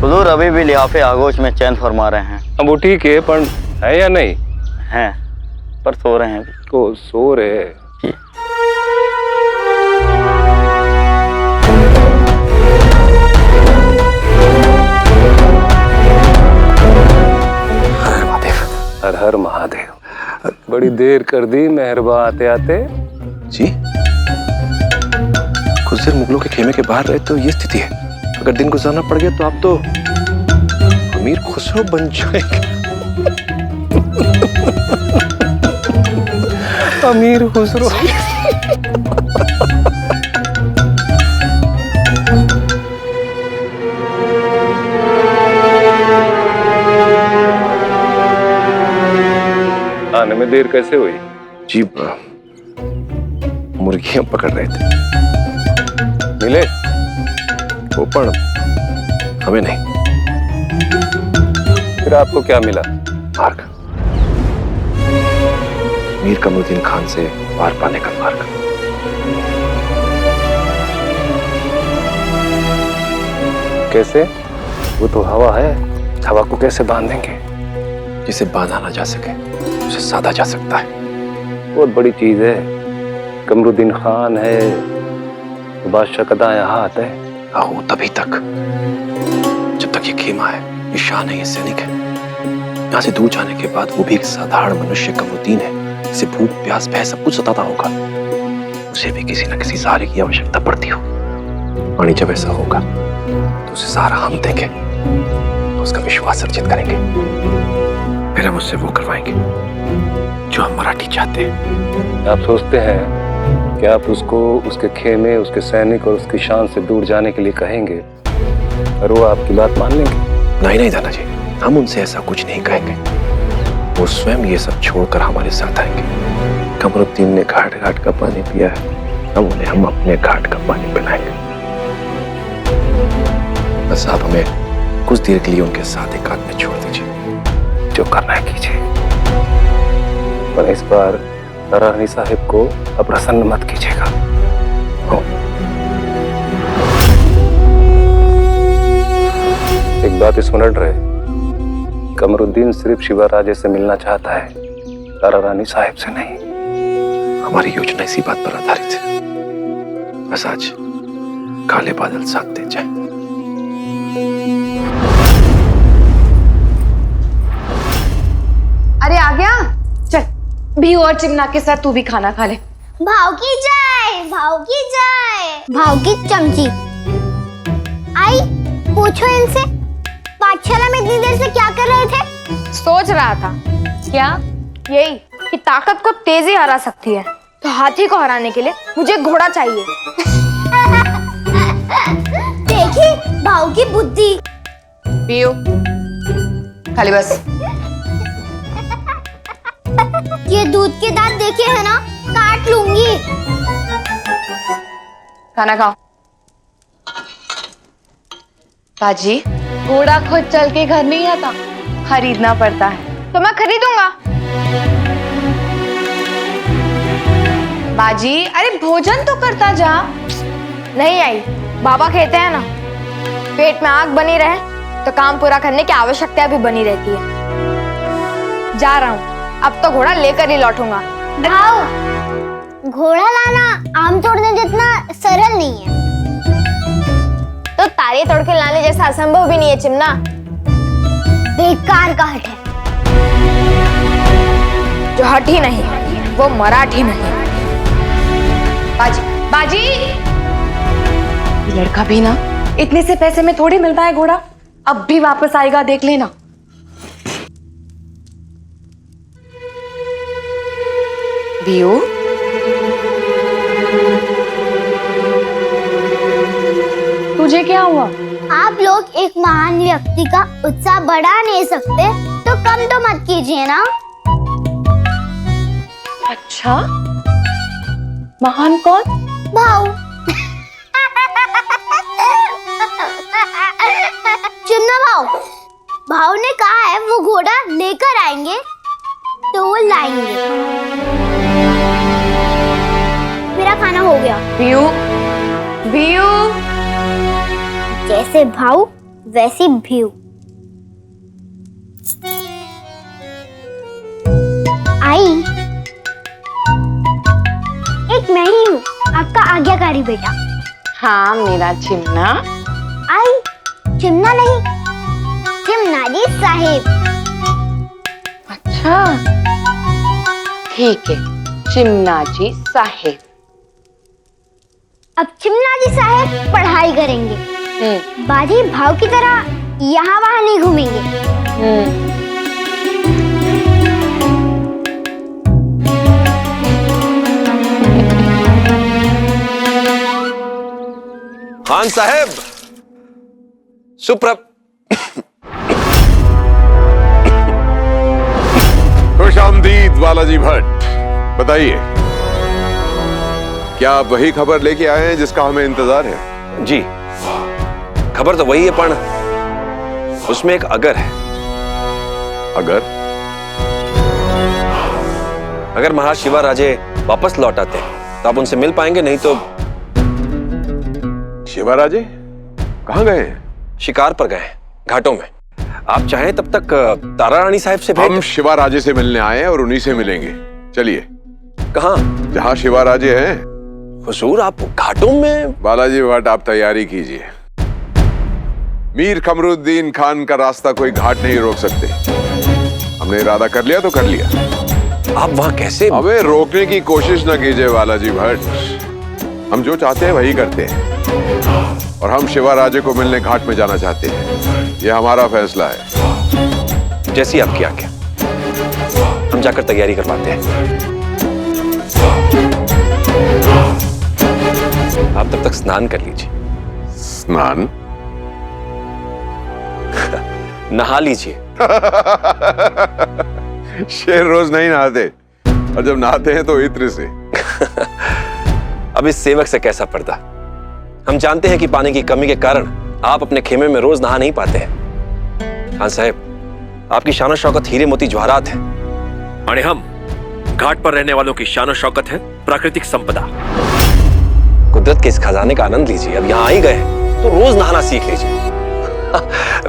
हुजूर अभी भी लिहाफे आगोश में चैन फरमा रहे हैं। अब वो ठीक है, पर है या नहीं? हैं, पर सो रहे हैं अभी। को सो रहे। हर हर महादेव। बड़ी देर कर दी मेहरबा आते आते। जी, कुछ देर मुगलों के खेमे के बाहर रहे तो ये स्थिति है। अगर दिन गुजारना पड़ गया तो आप तो अमीर खुसरो बन जाएंगे। अमीर खुसरो। आने में देर कैसे हुई? जी, मुर्गियां पकड़ रहे थे। मिले? वो पण हमें नहीं। फिर आपको क्या मिला? मार्ग, मीर कमरुद्दीन खान से पार पाने का मार्ग। कैसे? वो तो हवा है, हवा को कैसे बांधेंगे? जिसे बांधा ना जा सके उसे साधा जा सकता है। बहुत बड़ी चीज है। कमरुद्दीन खान है, बादशाह का दायां हाथ है। आओ तभी तक जब तक ये खेमा है, ये शान है, ये सैनिक है। यहाँ से दूर जाने के बाद वो भी एक साधारण मनुष्य कमरुद्दीन है, जिसे भूख प्यास भय सब कुछ सताता होगा। उसे भी किसी न किसी सहारे की आवश्यकता पड़ती हो। और जब ऐसा होगा तो उसे सहारा हम देंगे, तो उसका विश्वास अर्जित करेंगे। फिर हम उससे वो करवाएंगे जो हम मराठी चाहते हैं। आप सोचते हैं कि आप उसको उसके खेमे, उसके सैनिक और उसकी शान से दूर जाने के लिए कहेंगे और वो आपकी बात मान लेंगे? नहीं नहीं दादा जी, हम उनसे ऐसा कुछ नहीं कहेंगे। वो स्वयं ये सब छोड़कर हमारे साथ आएंगे। कमरुद्दीन ने घाट घाट का पानी पिया है, अब उन्हें हम अपने घाट का पानी पिलाएंगे। बस आप हमें कुछ देर के लिए उनके साथ एक आदमी छोड़ दीजिए। जो करना है कीजिए, पर इस बार रानी साहिब को अप्रसन्न मत कीजिएगा। एक बात स्मरण रहे, कमरुद्दीन सिर्फ शिवा राजे से मिलना चाहता है, तारा रानी साहिब से नहीं। हमारी योजना इसी बात पर आधारित है। बस आज काले बादल साथ दे जाए। अरे आ गया, चल भी और चिमना के साथ तू भी खाना खा ले। भाव की जय, भाव की जय, भाव की चमची। आई, पूछो इनसे पाठशाला में इतनी देर से क्या कर रहे थे? सोच रहा था क्या यही कि ताकत को तेजी हरा सकती है, तो हाथी को हराने के लिए मुझे घोड़ा चाहिए। देखी भाव की बुद्धि। पियो खाली बस। ये दूध के दांत देखे है ना, काट लूंगी। खाना खाओ। बाजी, घोड़ा खुद चल के घर नहीं आता, खरीदना पड़ता है। तो मैं खरीदूंगा। बाजी, अरे भोजन तो करता जा। नहीं आई, बाबा कहते हैं ना, पेट में आग बनी रहे तो काम पूरा करने की आवश्यकता भी बनी रहती है। जा रहा हूँ, अब तो घोड़ा लेकर ही लौटूंगा। भाव, घोड़ा लाना आम तोड़ने जितना सरल नहीं है। तो तारे तोड़ के लाने जैसा असंभव भी नहीं है चिमना। बेकार का हट है। जो हट ही नहीं वो मराठी नहीं। बाजी, बाजी, ये लड़का भी ना इतने से पैसे में थोड़ी मिलता है घोड़ा। अब भी वापस आएगा, देख लेना। बियो, तुझे क्या हुआ? आप लोग एक महान व्यक्ति का उत्साह बढ़ा नहीं सकते तो कम तो मत कीजिए ना। अच्छा, महान कौन? भाव। चिमना भाव, भाव ने कहा है वो घोड़ा लेकर आएंगे तो वो लाएंगे। मेरा खाना हो गया। बियो, बियो। जैसे भाव वैसी भीव। आई, एक मैं ही हूँ, आपका आज्ञाकारी बेटा। हाँ मेरा चिमना। आई, चिमना नहीं, चिमनाजी साहिब। अच्छा ठीक है, चिमनाजी साहिब। अब चिमनाजी साहिब पढ़ाई करेंगे, बाजी भाव की तरह यहाँ वहाँ नहीं घूमेंगे। खान साहब, सुप्रभ। खुश आमदीद बालाजी भट्ट। बताइए, क्या आप वही खबर लेके आए हैं जिसका हमें इंतजार है? जी, खबर तो वही है, पर उसमें एक अगर है। अगर महाराज शिवाराजे वापस लौट आते हैं तो आप उनसे मिल पाएंगे, नहीं तो शिवाराजे कहाँ गए हैं? शिकार पर गए हैं, घाटों में। आप चाहें तब तक तारा रानी साहब से भेज। हम शिवाराजे से मिलने आए हैं और उन्हीं से मिलेंगे। चलिए। कहाँ? जहाँ शिवाराजे हैं। हुजूर, आप घाटों में? बालाजी भट्ट, आप तैयारी कीजिए। मीर कमरुद्दीन खान का रास्ता कोई घाट नहीं रोक सकते। हमने इरादा कर लिया तो कर लिया। आप वहाँ कैसे? हमें रोकने की कोशिश न कीजिए बालाजी भट्ट। हम जो चाहते हैं वही करते हैं, और हम शिवाराजे को मिलने घाट में जाना चाहते हैं। यह हमारा फैसला है। जैसी आपकी आज्ञा। हम जाकर तैयारी करवाते हैं। आप तब तक स्नान कर लीजिए। स्नान? नहा लीजिए। शेर रोज नहीं नहाते, और जब नहाते हैं तो इत्र से। अब इस सेवक से कैसा पर्दा? हम जानते हैं कि पानी की कमी के कारण आप अपने खेमे में रोज नहा नहीं पाते हैं। खान साहब, आपकी शान शौकत हीरे मोती जवाहरात है, और हम घाट पर रहने वालों की शान शौकत है प्राकृतिक संपदा। कुदरत के इस खजाने का आनंद लीजिए। अब यहाँ आ ही गए तो रोज नहाना सीख लीजिए।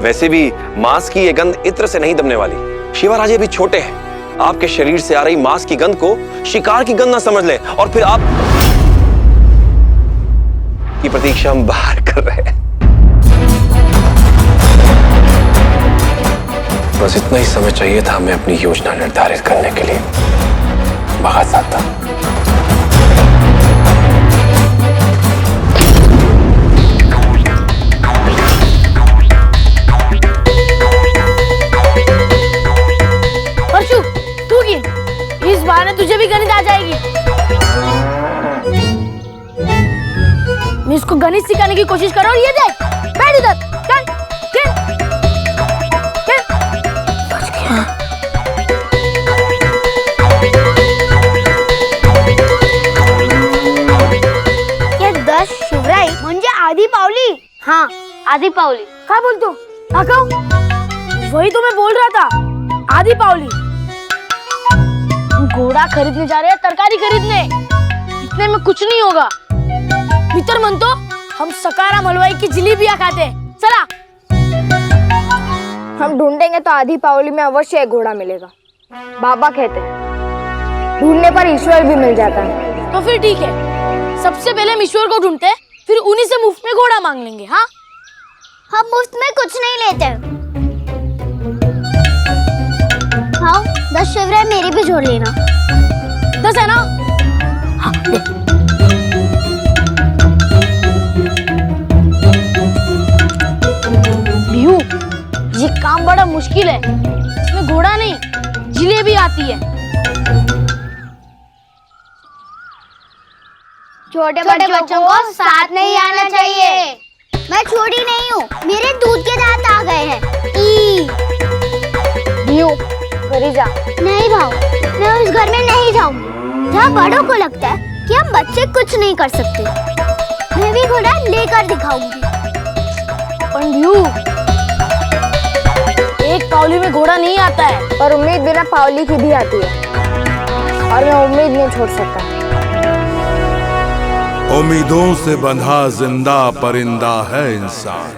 वैसे भी मांस की ये गंध इत्र से नहीं दबने वाली। शिवाराजे भी छोटे हैं, आपके शरीर से आ रही मांस की गंध को शिकार की गंध ना समझ लें, और फिर आप की प्रतीक्षा हम बाहर कर रहे हैं। बस इतना ही समय चाहिए था हमें अपनी योजना निर्धारित करने के लिए। बहुत ज्यादा। परशु, तू गिन, इस बार में तुझे भी गणित आ जाएगी। मैं इसको गणित सिखाने की कोशिश कर रहा हूँ। ये देख, बैठ इधर, चल, चल, चल। बच गया। ये 10 शिवराई म्हणजे आधी पावली। हाँ, आधी पावली। क्या बोलते हो? आकाओ, वही तो मैं बोल रहा था, आधी पावली। हम घोड़ा खरीदने जा रहे हैं, तरकारी खरीदने। इतने में कुछ नहीं होगा। मित्र मन तो हम सकाराम हलवाई की जलेबियां खाते हैं। चला। हम ढूंढेंगे तो आधी पावली में अवश्य एक घोड़ा मिलेगा। बाबा कहते हैं ढूंढने पर ईश्वर भी मिल जाता है। तो फिर ठीक है, सबसे पहले हम ईश्वर को ढूंढते हैं, फिर उन्हीं से मुफ्त में घोड़ा मांग लेंगे। हाँ, हम मुफ्त में कुछ नहीं लेते। हाँ, 10 शिवराई मेरी भी जोड़ लेना। 10 है ना? हाँ, ले। बिहू, ये काम बड़ा मुश्किल है। इसमें घोड़ा नहीं, जलेबी आती है। छोटे बड़े बच्चों को साथ नहीं आना चाहिए। मैं छोटी नहीं हूँ, मेरे दूध के दांत आ गए हैं। बिहू, घरी जा। नहीं भाव, मैं उस घर में नहीं जाऊंगी जहाँ बड़ों को लगता है कि हम बच्चे कुछ नहीं कर सकते। मैं भी घोड़ा लेकर दिखाऊंगी। पर बिहू, एक पावली में घोड़ा नहीं आता है। पर उम्मीद बिना पावली की भी आती है, और मैं उम्मीद नहीं छोड़ सकता। उम्मीदों से बंधा जिंदा परिंदा है इंसान।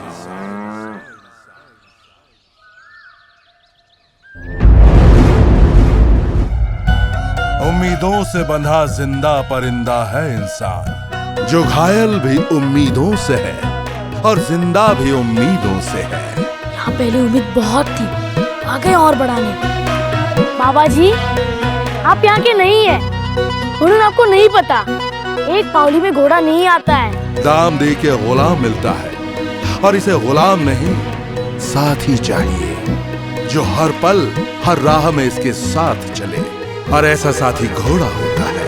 उम्मीदों से बंधा जिंदा परिंदा है इंसान, जो घायल भी उम्मीदों से है और जिंदा भी उम्मीदों से है। यहाँ पहले उम्मीद बहुत थी, आगे और बढ़ाने। बाबा जी, आप यहाँ के नहीं है, उन्होंने आपको नहीं पता। एक पावली में घोड़ा नहीं आता है। दाम दे के गुलाम मिलता है, और इसे गुलाम नहीं साथी चाहिए, जो हर पल हर राह में इसके साथ चले, और ऐसा साथी घोड़ा होता है।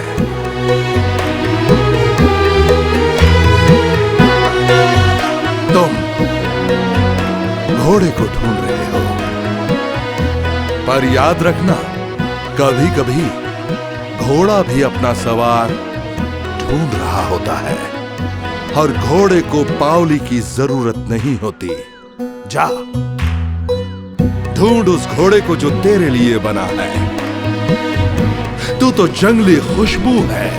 तुम घोड़े को ढूंढ रहे हो, पर याद रखना, कभी कभी घोड़ा भी अपना सवार ढूंढ रहा होता है, और घोड़े को पावली की जरूरत नहीं होती। जा ढूंढ उस घोड़े को जो तेरे लिए बना है। तू तो जंगली खुशबू है,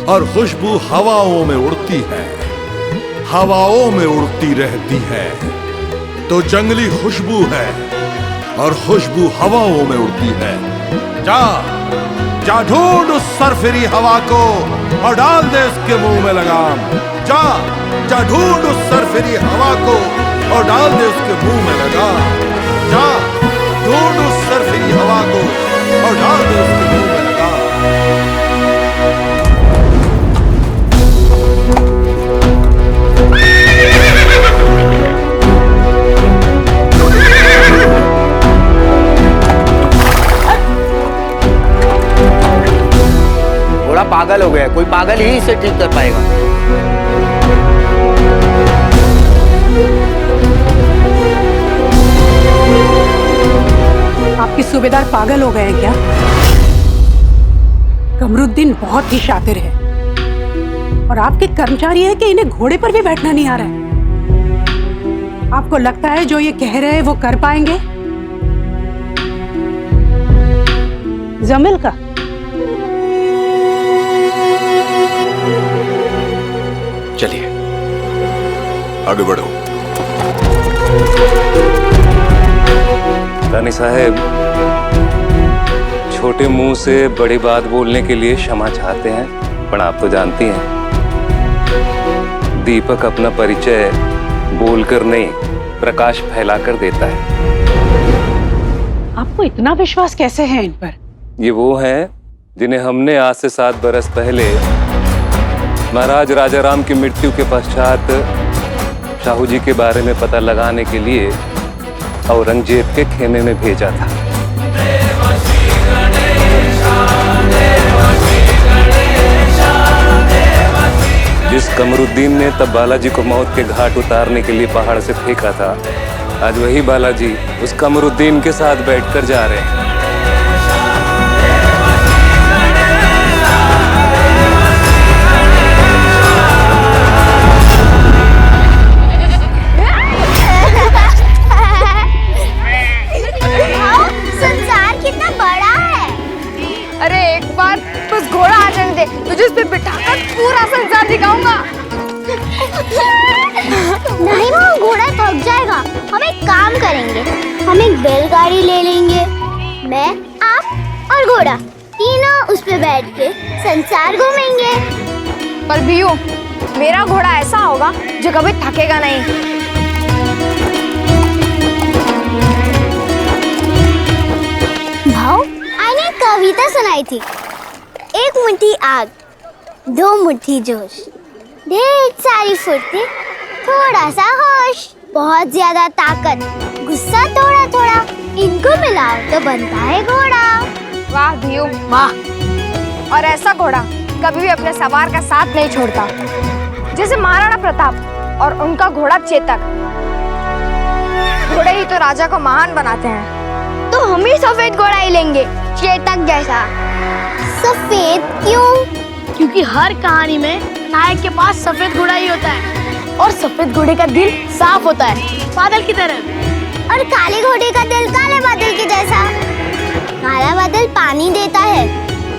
और खुशबू हवाओं में उड़ती है, हवाओं में उड़ती रहती है। तो जंगली खुशबू है, और खुशबू हवाओं में उड़ती है। जा जा ढूंढ उस सरफिरी हवा को और डाल दे उसके मुंह में लगाम। जा जा ढूंढ उस सरफिरी हवा को और डाल दे उसके मुंह में लगाम। जा ढूंढ उस सरफिरी हवा को और डाल दे उसके मुंह में लगाम। घोड़ा पागल हो गया, कोई पागल ही इसे ठीक कर पाएगा। आपके सूबेदार पागल हो गए हैं क्या? कमरुद्दीन बहुत ही शातिर है, और आपके कर्मचारी है कि इन्हें घोड़े पर भी बैठना नहीं आ रहा है। आपको लगता है जो ये कह रहे हैं वो कर पाएंगे? जमील का चलिए आगे बढ़ो। रानी साहब, छोटे मुंह से बड़ी बात बोलने के लिए क्षमा चाहते हैं, पर आप तो जानती हैं, दीपक अपना परिचय बोलकर नहीं, प्रकाश फैलाकर देता है। आपको इतना विश्वास कैसे है इन पर? ये वो हैं जिन्हें हमने आज से 7 बरस पहले महाराज राजाराम की मृत्यु के पश्चात शाहू जी के बारे में पता लगाने के लिए औरंगजेब के खेमे में भेजा था। जिस कमरुद्दीन ने तब बालाजी को मौत के घाट उतारने के लिए पहाड़ से फेंका था, आज वही बालाजी उस कमरुद्दीन के साथ बैठकर जा रहे हैं। तुझे इस पे बिठाकर पूरा संसार दिखाऊंगा। नहीं, वो घोड़ा थक जाएगा। हम एक काम करेंगे, हम एक बैलगाड़ी ले लेंगे। मैं, आप और घोड़ा तीनों उस पे बैठ के संसार घूमेंगे। पर भीयू, मेरा घोड़ा ऐसा होगा जो कभी थकेगा नहीं। भाव, आईने एक कविता सुनाई थी। एक मुट्ठी आग, 2 मुट्ठी जोश, ढेर सारी फुर्ती, थोड़ा सा होश, बहुत ज्यादा ताकत, गुस्सा थोड़ा थोड़ा, इनको मिलाओ तो बनता है घोड़ा। वाह भीयू, वाह। और ऐसा घोड़ा कभी भी अपने सवार का साथ नहीं छोड़ता, जैसे महाराणा प्रताप और उनका घोड़ा चेतक। घोड़े ही तो राजा को महान बनाते हैं। तो हम ही सफेद घोड़ा ही लेंगे, चेतक जैसा। सफेद क्यों? क्योंकि हर कहानी में नायक के पास सफेद घोड़ा ही होता है, और सफेद घोड़े का दिल साफ होता है, बादल की तरह। और काले घोड़े का दिल काले बादल के जैसा। काला बादल पानी देता है,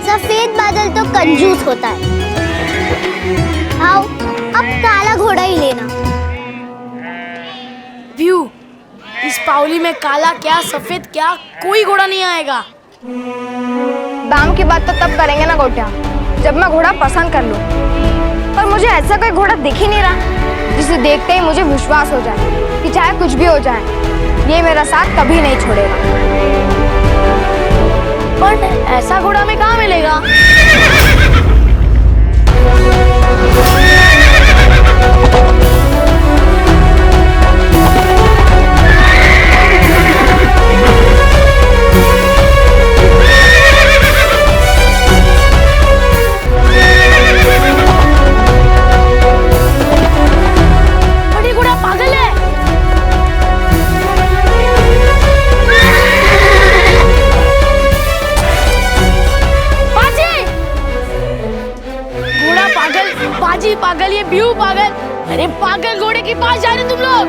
सफेद बादल तो कंजूस होता है। आओ, अब काला घोड़ा ही लेना। व्यू, इस पावली में काला क्या सफेद क्या कोई घोड़ा नहीं आएगा। दाम की बात तो तब करेंगे ना गोटिया, जब मैं घोड़ा पसंद कर लूं। पर मुझे ऐसा कोई घोड़ा दिख ही नहीं रहा जिसे देखते ही मुझे विश्वास हो जाए कि चाहे कुछ भी हो जाए, ये मेरा साथ कभी नहीं छोड़ेगा। पर ऐसा घोड़ा हमें कहाँ मिलेगा? बाजी पागल, ये ब्यू पागल। अरे पागल घोड़े के पास जा रहे तुम लोग।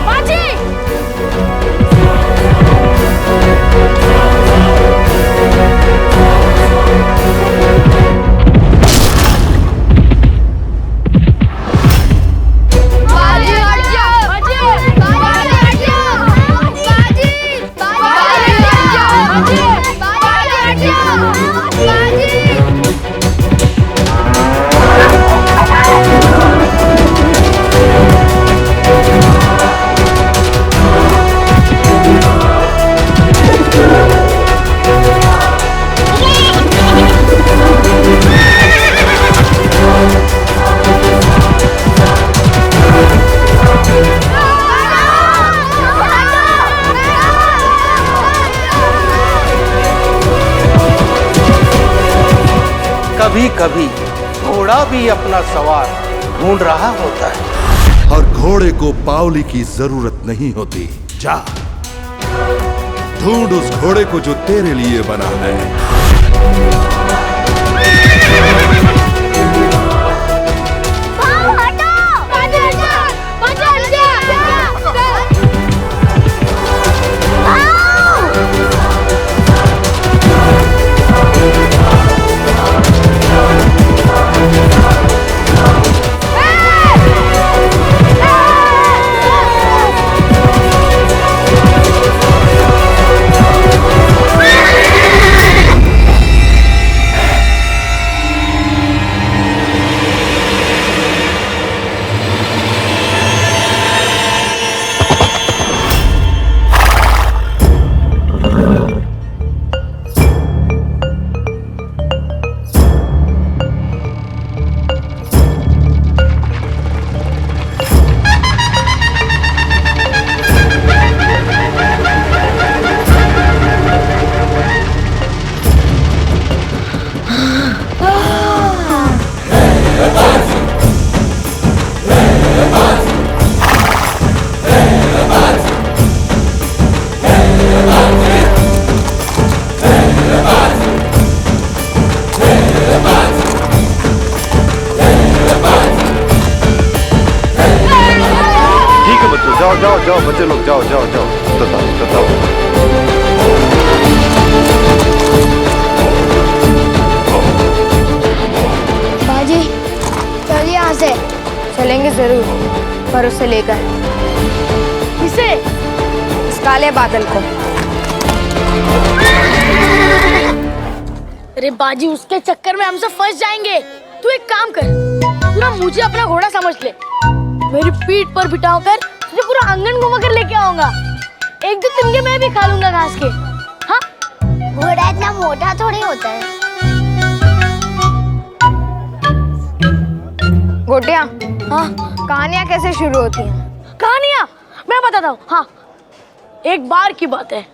बाजी कभी कभी घोड़ा भी अपना सवार ढूंढ रहा होता है। और घोड़े को पावली की जरूरत नहीं होती। जा ढूंढ उस घोड़े को जो तेरे लिए बना है। जाओ जाओ बच्चे लोग, जाओ जाओ जाओ, बताओ। बाजी चल यहाँ से। चलेंगे जरूर, पर उसे लेकर। किसे? इस काले बादल को। अरे बाजी, उसके चक्कर में हम सब फंस जाएंगे। तू एक काम कर, तू ना मुझे अपना घोड़ा समझ ले। मेरी पीठ पर बिठाओ कर तुझे पूरा आंगन घुमा कर लेके आऊंगा। एक दो तिनके मैं भी खा लूंगा घास के। हाँ, घोड़ा इतना मोटा थोड़ी होता है। गोटिया, हाँ, कहानियाँ कैसे शुरू होती हैं? कहानियाँ मैं बताता हूँ। हाँ, एक बार की बात है,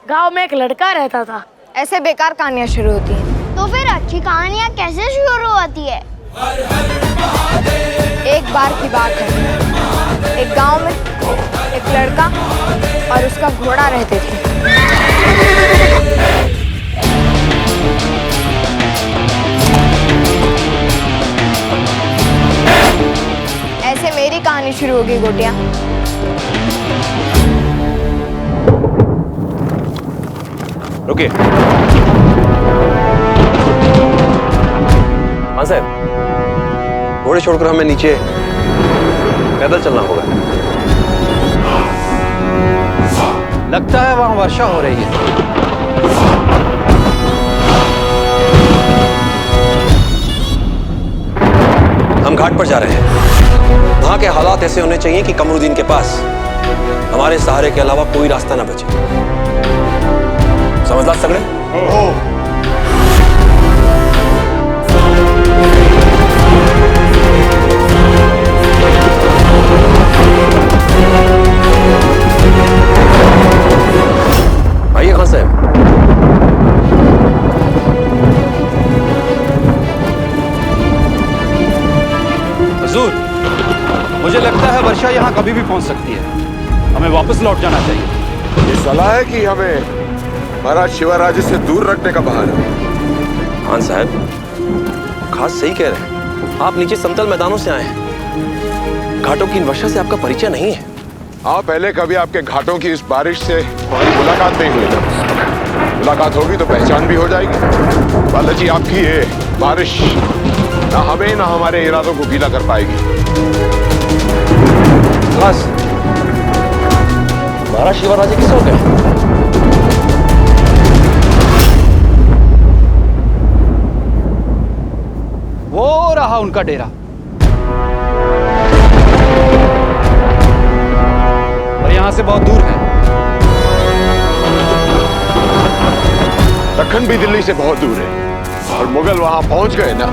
गांव में एक लड़का रहता था। ऐसे बेकार कहानियाँ शुरू होती हैं। तो फिर अच्छी कहानियाँ कैसे शुरू होती है? एक बार की बात है, एक गांव में एक लड़का और उसका घोड़ा रहते थे। ऐसे मेरी कहानी शुरू होगी गोटिया। रुकिए। हाँ साहब, घोड़े छोड़कर हमें नीचे पैदल चलना होगा। लगता है वहां वर्षा हो रही है। हम घाट पर जा रहे हैं। वहां के हालात ऐसे होने चाहिए कि कमरुद्दीन के पास हमारे सहारे के अलावा कोई रास्ता ना बचे। समझला सगड़े? आइए खान साहब। हुजूर, मुझे लगता है वर्षा यहाँ कभी भी पहुँच सकती है। हमें वापस लौट जाना चाहिए। ये सलाह है कि हमें महाराज शिवाराज से दूर रखने का बहाना। खान साहब खास सही कह रहे हैं। आप नीचे समतल मैदानों से आए हैं। घाटों की इन वर्षा से आपका परिचय नहीं है। हाँ, पहले कभी आपके घाटों की इस बारिश से हमारी मुलाकात नहीं हुई ना। मुलाकात होगी तो पहचान भी हो जाएगी। बालाजी, आपकी ये बारिश ना हमें ना हमारे इरादों को गीला कर पाएगी। बस महाराज शिवाराज किस हो गए? वो रहा उनका डेरा। और यहां से बहुत दूर है। दक्कन भी दिल्ली से बहुत दूर है और मुगल वहां पहुंच गए ना।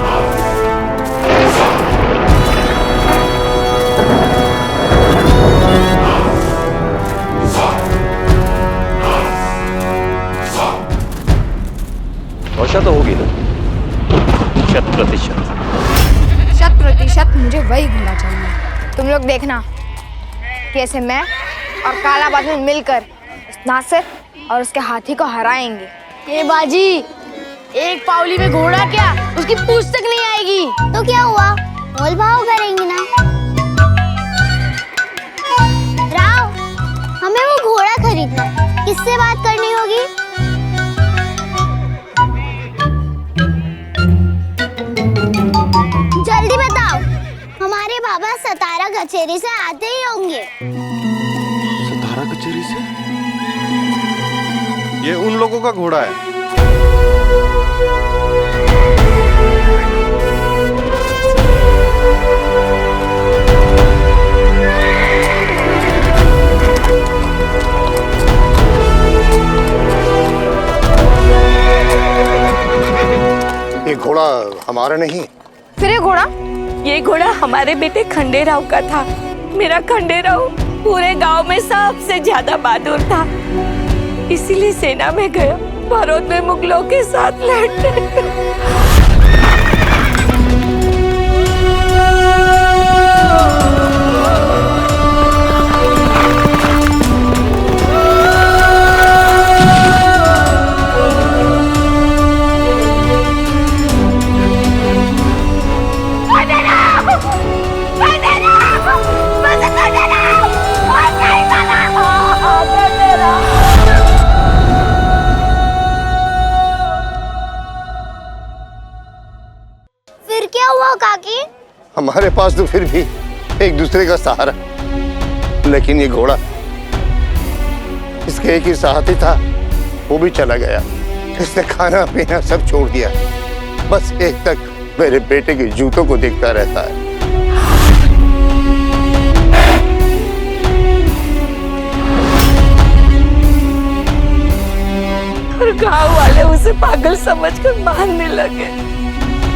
वर्षा तो होगी ना? 100%। 100% मुझे वही घोड़ा चाहिए। तुम लोग देखना कैसे मैं और काला बादल मिलकर उस नासिर और उसके हाथी को हराएंगे। ये बाजी, एक पावली में घोड़ा क्या, उसकी पूछ तक नहीं आएगी। तो क्या हुआ, मोल भाव करेंगे ना। राव, हमें वो घोड़ा खरीदना है। किससे बात करनी होगी? जल्दी बताओ। हमारे बाबा सतारा कचेरी से आते ही होंगे। सतारा कचेरी से? ये उन लोगों का घोड़ा है। ये घोड़ा हमारा नहीं। फिर ये घोड़ा? ये घोड़ा हमारे बेटे खंडेराव का था। मेरा खंडेराव पूरे गांव में सबसे ज्यादा बहादुर था, इसीलिए सेना में गया भारत में मुगलों के साथ लड़ने। फिर क्या हुआ काकी? हमारे पास तो फिर भी एक दूसरे का सहारा, लेकिन ये घोड़ा इसके एक ही साथी था, वो भी चला गया। इसने खाना पीना सब छोड़ दिया, बस एक तक मेरे बेटे के जूतों को देखता रहता है। और गांव वाले उसे पागल समझकर मारने लगे।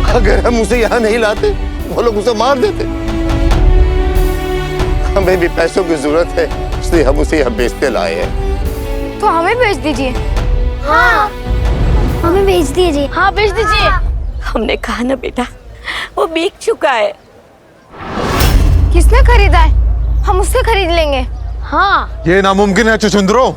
अगर हम उसे यहाँ नहीं लाते, वो लोग उसे मार देते। हमें भी पैसों की जरूरत है, इसलिए हम उसे यहाँ बेचते लाए हैं। तो हमें भेज दीजिए। हाँ, हमें भेज दीजिए। हाँ, भेज दीजिए। हमने कहा ना बेटा, वो बिक चुका है। किसने खरीदा है? हम उससे खरीद लेंगे। हाँ, ये नामुमकिन है चुचुंदरो।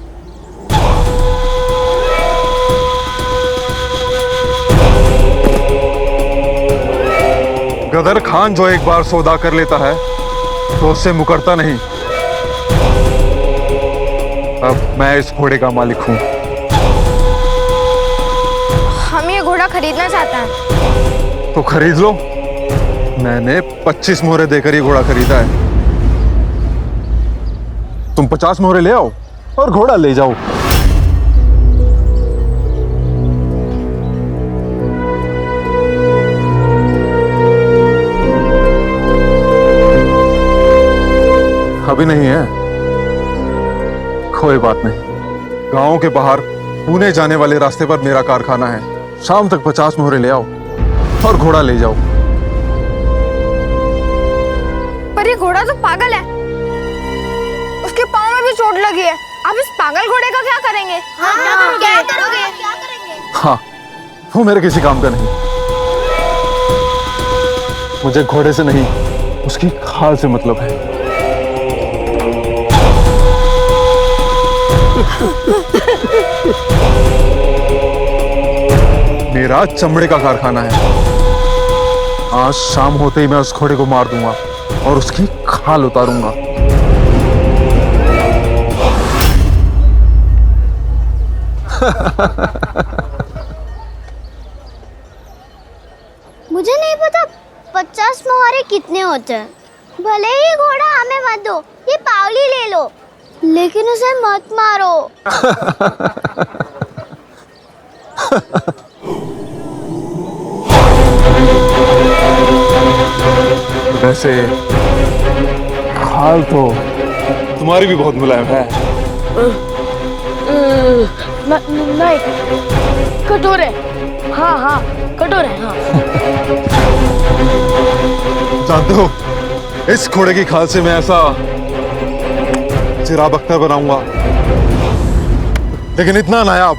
गदर खान जो एक बार सौदा कर लेता है तो उससे मुकरता नहीं। अब मैं इस घोड़े का मालिक हूँ। हम ये घोड़ा खरीदना चाहते हैं। तो खरीद लो, मैंने 25 मोहरे देकर ये घोड़ा खरीदा है। तुम 50 मोहरे ले आओ और घोड़ा ले जाओ। अभी नहीं है, कोई बात नहीं। गांव के बाहर पुणे जाने वाले रास्ते पर मेरा कारखाना है। शाम तक 50 मोहरे ले आओ और घोड़ा ले जाओ। पर ये घोड़ा तो पागल है, उसके पाँव में भी चोट लगी है। आप इस पागल घोड़े का क्या करेंगे? क्या करोगे? हाँ, वो मेरे किसी काम का नहीं। मुझे घोड़े से नहीं, उसकी खाल से मतलब है। मेरा चमड़े का कारखाना है। आज शाम होते ही मैं उस घोड़े को मार दूंगा और उसकी खाल उतारूंगा। मुझे नहीं पता 50 मोहरे कितने होते हैं। भले ही घोड़ा हमें मत दो, ये पावली ले लो, लेकिन उसे मत मारो। वैसे खाल तो तुम्हारी भी बहुत मुलायम है। नहीं, कठोर है। हाँ हाँ, कठोर है। हाँ। जानते हो, इस घोड़े की खाल से मैं ऐसा चिराग अख्तर बनाऊंगा, लेकिन इतना नायाब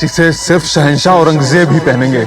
जिसे सिर्फ शहंशाह औरंगजेब ही पहनेंगे।